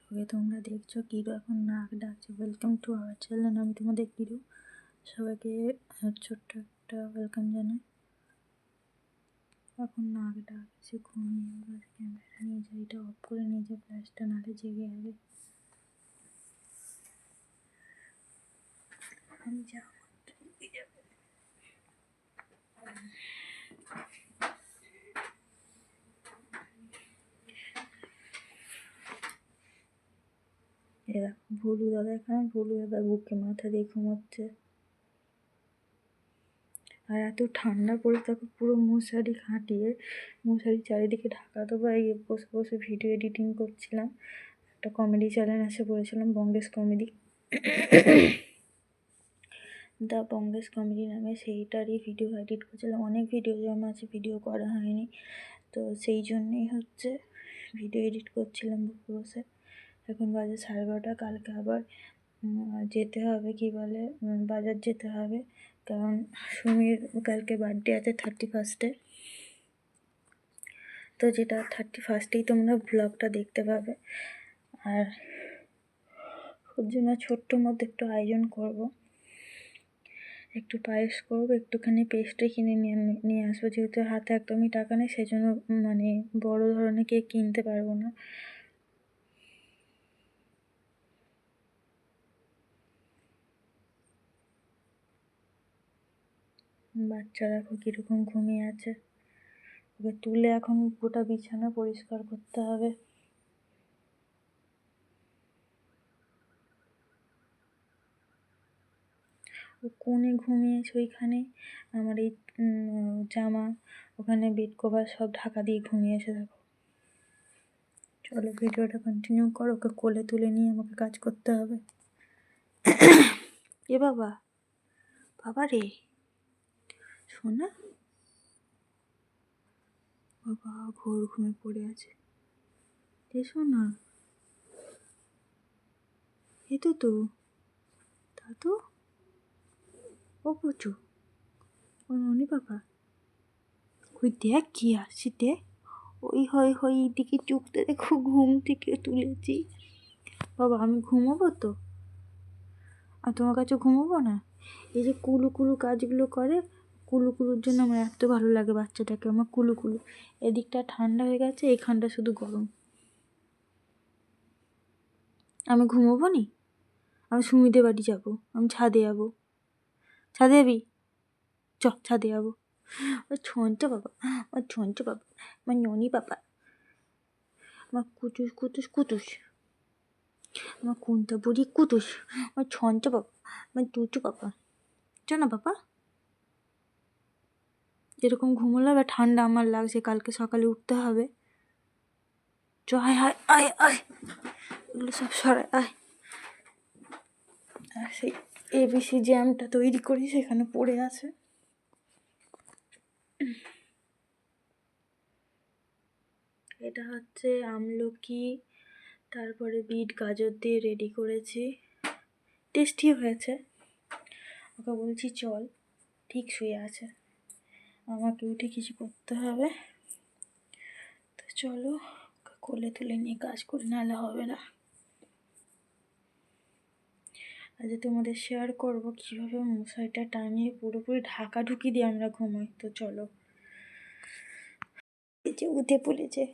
কিরোকে তোমরা দেখছো। কিরো এখন নাক ডাকছে। Welcome to our channel. আমি তোমাদের কিরো, সবাইকে ছোট্ট একটা ওয়েলকাম জানাই। এখন নাক ডাকছে, ঘুমিয়ে এবার ক্যামেরা নিয়ে যাই, এটা অফ করে নিয়ে যাই, ফ্ল্যাশটা নালে জেগে যাবে। আমি যা এরা ভুলু দাদা, এখানে ভুলু দাদা বুকে মাথা দিয়ে ঘুমাচ্ছে। আর এত ঠান্ডা পড়ে থাকে, পুরো মশারি খাটিয়ে মশারি চারিদিকে ঢাকা দেবো। এই বসে বসে ভিডিও এডিটিং করছিলাম। একটা কমেডি চ্যানেল এসে পড়েছিলাম, বঙ্গেশ কমেডি, দ্য বঙ্গেশ কমেডি নামে, সেইটারই ভিডিও এডিট করছিলাম। অনেক ভিডিও জমা আছে, ভিডিও করা হয়নি, তো সেই জন্যেই হচ্ছে ভিডিও এডিট করছিলাম বসে বসে। এখন বাজে 11:30। কালকে আবার যেতে হবে, কি বলে, বাজার যেতে হবে, কারণ সুমির কালকে বার্থডে আছে 31-এ। তো যেটা 31-এই তোমরা ব্লগটা দেখতে পাবে। আর ওর জন্য ছোট্ট মধ্যে একটু আয়োজন করব, একটু পায়েস করবো, একটুখানি পেস্ট্রি কিনে নিয়ে আসবো। যেহেতু হাতে একদমই টাকা নেই, সেই জন্য মানে বড় ধরনের কেক কিনতে পারবো না। বাচ্চা দেখো কীরকম ঘুমিয়ে আছে। ওকে তুলে এখন গোটা বিছানা পরিষ্কার করতে হবে। ও কোণে ঘুমিয়েছে, ওইখানে আমার এই জামা, ওখানে বেড কভার সব ঢাকা দিয়ে ঘুমিয়েছে দেখো। চলো ভিডিওটা কন্টিনিউ করো। ওকে কোলে তুলে নিয়ে আমাকে কাজ করতে হবে। এ বাবা, বাবা রে, শোনা বাবা ঘোর ঘুমে পড়ে আছে। এসো না, এ তো দাদু, ও পুচু, ও ননি বাবা, ওই দেখ কি আসছে, দেখ ওই হয় এইদিকে চুপতে দেখো, ঘুম থেকে তুলেছি। বাবা আমি ঘুমাবো তো, আর তোমার কাছে ঘুমাবো না? এই যে কুলু কুলু কাজগুলো করে, কুলু কুলুর জন্য আমার এত ভালো লাগে বাচ্চাটাকে। আমার কুলু কুলু, এদিকটা ঠান্ডা হয়ে গেছে, এইখানটা শুধু গরম। আমি ঘুমাবো নি, আমি সুমিদের বাড়ি যাবো, আমি ছাদে যাবো। ছাদে যাবি? ছাদে যাবো। ও ছঞ্চ বাবা, আমার ছঞ্চ বাবা, আমার ননি বাবা, আমার কুটুস কুটুস কুটুস, আমার কুন্তা বুড়ি কুটুস, আমার ছঞ্চ বাবা, আমার টুচু বাবা। চ না বাবা, যেরকম ঘুমোলো বা ঠান্ডা আমার লাগছে, কালকে সকালে উঠতে হবে। চ আয় আয় আয় আয়, এগুলো সব সরাই আয়। আর সেই এবিসি জ্যামটা তৈরি করি, সেখানে পড়ে আছে। এটা হচ্ছে আমলকি, তারপরে বিট গাজর দিয়ে রেডি করেছি, টেস্টি হয়েছে। ওকে বলছি চল, ঠিক শুয়ে আছে, আমাকে উঠে কিছু করতে হবে। তো চলো ওকে কোলে তুলে নিয়ে কাজ করে, নাহলে হবে না। আজ তোমাদের শেয়ার করবো কীভাবে মশারিটা টাঙিয়ে পুরোপুরি ঢাকা ঢুকি দিয়ে আমরা ঘুমাই। তো চলো, এই যে উঠে পড়েছে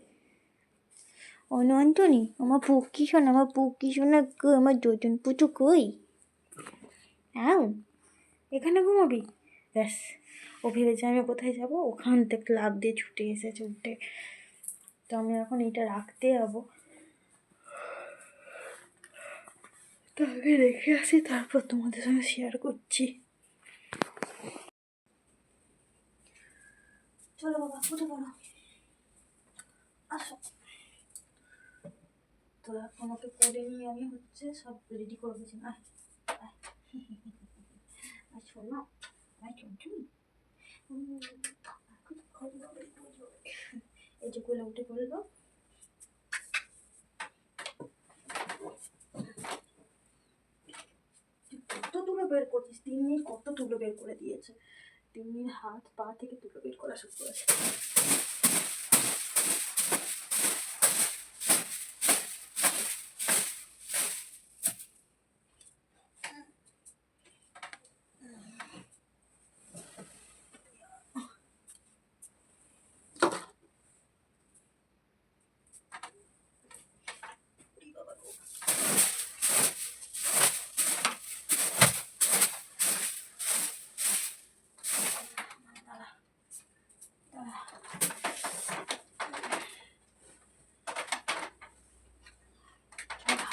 অনন্তনী, আমার পুকি শোনা, আমার পুকি শোনা, আমার দুজন পুচু কই? হ্যাঁ, এখানে ঘুমাবি? ব্যাস, ও ভেবেছে আমি কোথায় যাবো, ওখান থেকে লাফ দিয়ে ছুটে এসেছে উঠে। তো আমি এখন এটা রাখতে যাবো, তো আগে রেখে আসি, তারপর তোমাদের সঙ্গে শেয়ার করছি। চলো বাবা, উঠে পড়ো, আসো। তো এখন ওকে কোলে নিয়ে আমি হচ্ছে সব রেডি করবো। না শোনো, এই যে কোলে উঠে পড়লো। কত তুলো বের করছিস, তিন্নি কত তুলো বের করে দিয়েছে। তিন্নির হাত পা থেকে তুলো বের করা শুরু করেছে।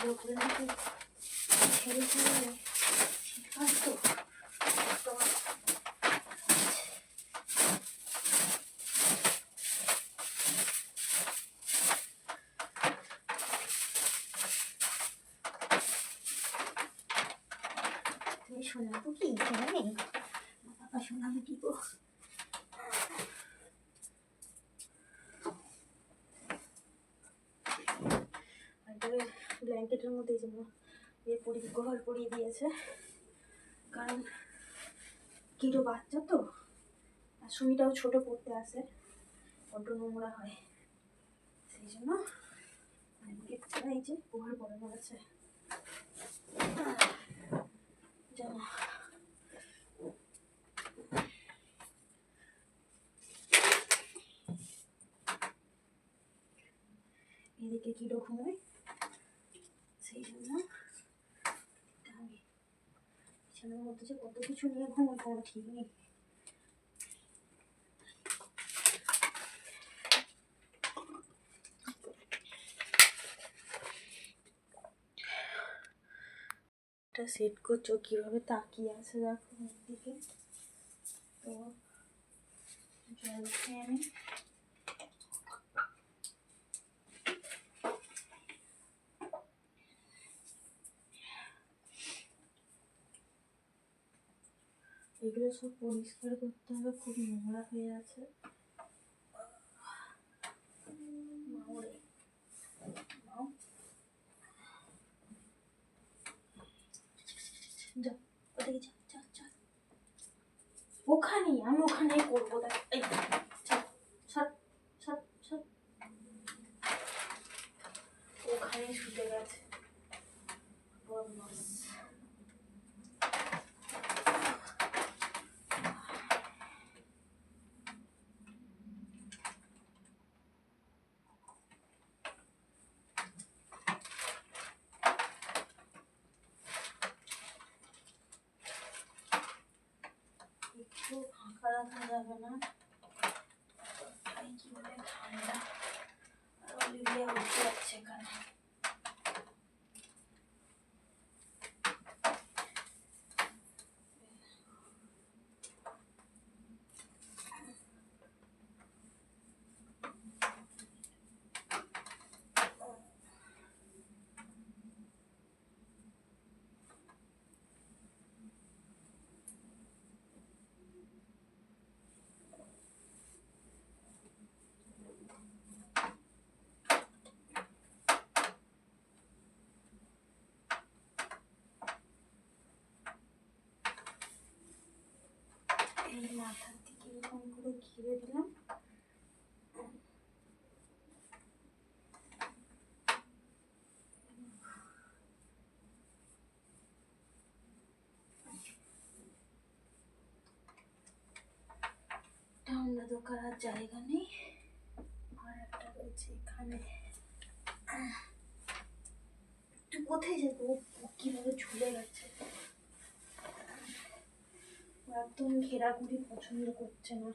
ভালো করে নাকি ছেড়ে ছেড়ে শিকার তো তুমি শোনাবো কি শোনা নেই বাবা শোনাবো কি গো ব্ল্যাঙ্কেটের মধ্যে যেন ঘর পরিয়ে দিয়েছে কারণ কিটো বাচ্চা তো আর সুমিটাও ছোট পড়তে আসে বড্ড নোংরা হয় সেই জন্য এই যে ঘর পরানো আছে জানো এদিকে কিটো ঘুমায় সেই জন্য আমি বিছানার মধ্যে যে কত কিছু নিয়ে ঘুমাই কোনো ঠিক নেই সেট করছো কিভাবে তাকিয়ে আছে দেখো দিকে তো জল খেয়ে আমি এগুলো সব পরিষ্কার করতে হবে খুব নোংরা হয়ে আছে ওখানে আমি ওখানে করবো দেখ এই ওখানে শুতে গেছে বদমাস একটু ফাঁকা রাখা যাবে না কি বলে ঠান্ডা আর অলিভিয়া উঠে যাচ্ছে এখানে এই মাথার দিকে এরকম করে ঘিরে দিলাম ঠান্ডা তো করার জায়গা নেই আর একটা রয়েছে এখানে একটু কোথায় যাবো কিভাবে ঝুলে গেছে একদম ঘেরাঘুরি পছন্দ করছে না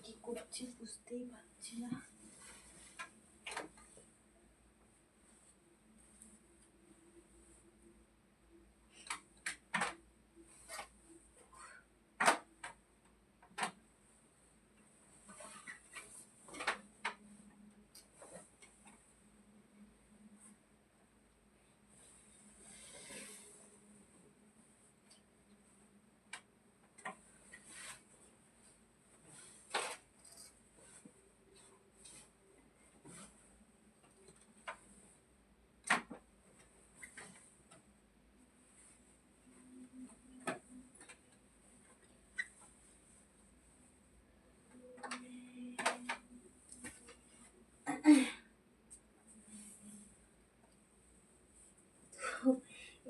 কি করছি বুঝতেই পারছি না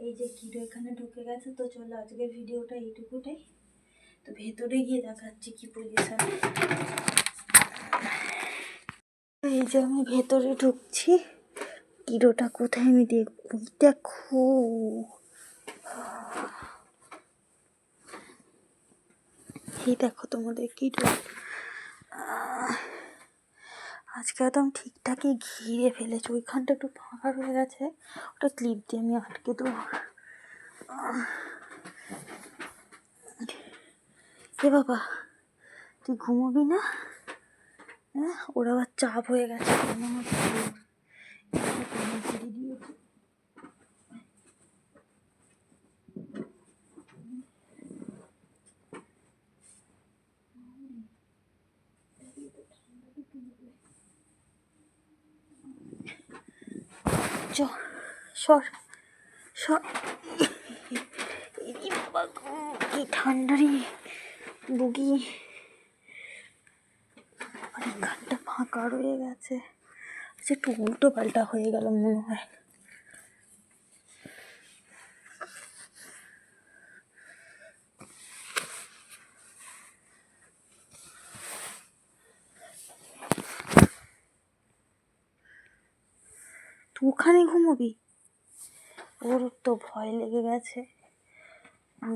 এই যে কিটো এখানে ঢুকে গেছে তো চলো আজকের ভিডিওটা এইটুকুটাই তো ভেতরে গিয়ে দেখাচ্ছি কি পজিশন এই যে আমি ভেতরে ঢুকছি কিলোটা কোথায় আমি দেখবো? দেখো এই দেখো তোমাদের কিলো। আজকে একদম ঠিকঠাকই ঘিরে ফেলেছে। ওইখানটা একটু ফাঁকা হয়ে গেছে, ওটা ক্লিপ দিয়ে আমি আটকে দেবো। এ বাবা, তুই ঘুমোবি না? হ্যাঁ, ওর আবার চাপ হয়ে গেছে। সর সর, বাবা কি ঠান্ডা রে বুগি। ঘাটটা ফাঁকা রয়ে গেছে, একটু উল্টো পাল্টা হয়ে গেল মনে হয়। তুই ওখানে ঘুমোবি? ওর তো ভয় লেগে গেছে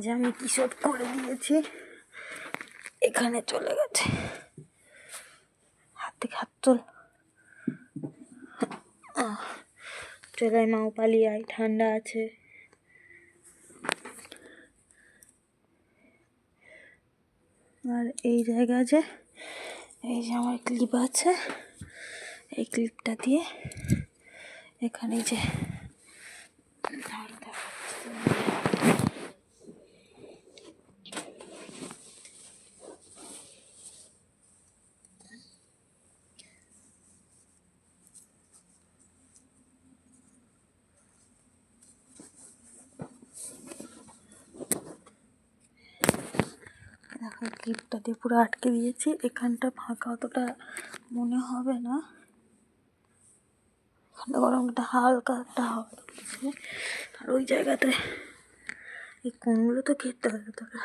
যে আমি কি সব করে দিয়েছি, এখানে চলে গেছে। হাত থেকে হাত তোল, চলে মাও পালিয়ে আয়, ঠান্ডা আছে। আর এই জায়গা আছে, এই যে আমার ক্লিপ আছে, এই ক্লিপটা দিয়ে এখানে যে দেখো ক্লিপটা দিয়ে পুরো আটকে দিয়েছি। এখানটা ফাঁকা অতটা মনে হবে না, এখানটা গরম একটা হালকা একটা হাওয়া ঢুকছে। আর ওই জায়গাতে এই কোনগুলো তো খেতে হবে তোকে।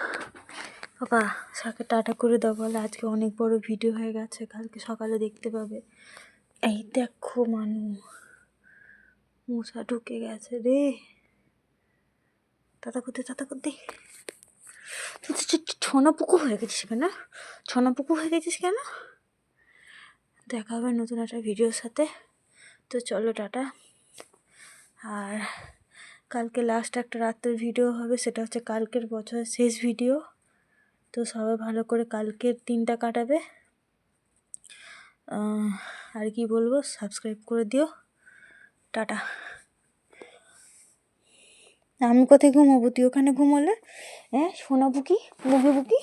বাবা সাকে টাটা করে দাও, বলে আজকে অনেক বড় ভিডিও হয়ে গেছে, কালকে সকালে দেখতে পাবে। এই দেখো মানু, মশা ঢুকে গেছে রে। টাটা করতে ছনা পুকু হয়ে গেছিস কেন? ছনা পুকু হয়ে গেছিস কেন? দেখা হবে নতুন একটা ভিডিওর সাথে। তো চলো টাটা। আর কালকে লাস্ট একটা রাতের ভিডিও হবে, সেটা হচ্ছে কালকের বছরের শেষ ভিডিও। তো সবাই ভালো করে কালকের দিনটা কাটাবে। আর কি বলবো, সাবস্ক্রাইব করে দিও। টাটা। আমি কোথায় ঘুমাবো? তুই ওখানে ঘুমোলে? হ্যাঁ শোনা বুকি, বুকি বুকি।